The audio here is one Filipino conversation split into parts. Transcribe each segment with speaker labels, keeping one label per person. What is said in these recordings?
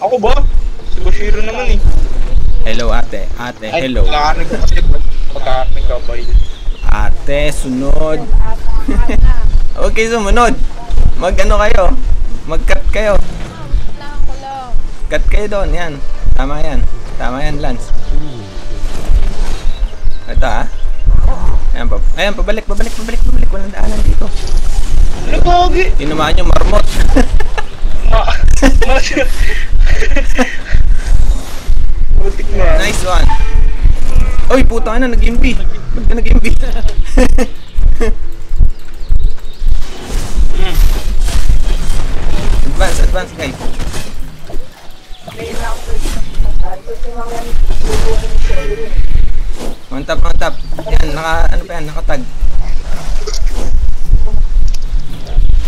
Speaker 1: Ako ba? Si Bashiro naman eh.
Speaker 2: Hello ate. Ate, hello.
Speaker 1: Kailangan ko kasi pagkakaroon ka ba yun?
Speaker 2: Ate, sunod. Okay, sumunod. Mag-ano kayo? Mag-cut kayo. Cut kayo doon, yan. Tama yan. Tama yan, Lance. Ito ah. Ayan, pabalik. Walang daanan dito.
Speaker 1: Ano pogi?
Speaker 2: Tinamaan yung marmot.
Speaker 1: Butik na.
Speaker 2: Nice one. Oy, puta na, nag-imbi. Ba't ka nag-imbi? Advance guys. On top. Yan, nakatag.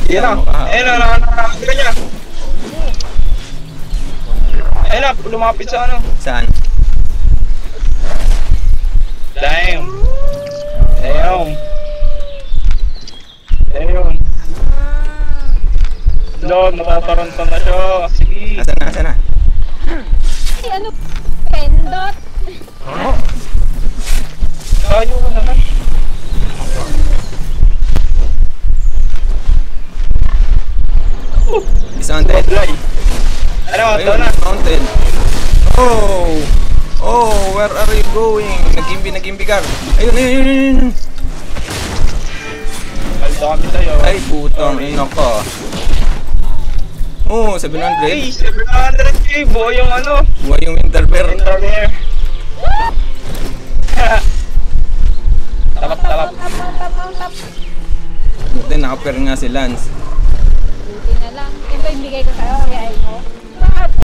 Speaker 1: Yan na. Ayun na, nakakagala niya. Ayun na, lumapit sa ano.
Speaker 2: Saan?
Speaker 1: Damn. Lord, nakatarantang na siya. Sige.
Speaker 2: Nasaan na?
Speaker 3: Ay, ano? Pendot?
Speaker 1: Tayo ka naman.
Speaker 2: Dismounted.
Speaker 1: Ano, ito
Speaker 2: Ayun,
Speaker 1: na.
Speaker 2: dismounted. Oh, where are you going? Nag-imbi ka. Ayun.
Speaker 1: Palito kami sa'yo.
Speaker 2: Ay, putang ina ka. Oh, 700.
Speaker 1: Hey, 700k bo, yung ano.
Speaker 2: Buhay yung interbear.
Speaker 1: Interbear. Talap.
Speaker 3: Tap.
Speaker 2: Buti nakapair nga si Lance.
Speaker 3: Buti na lang. Ito yung bigay ko sa'yo, kaya mo.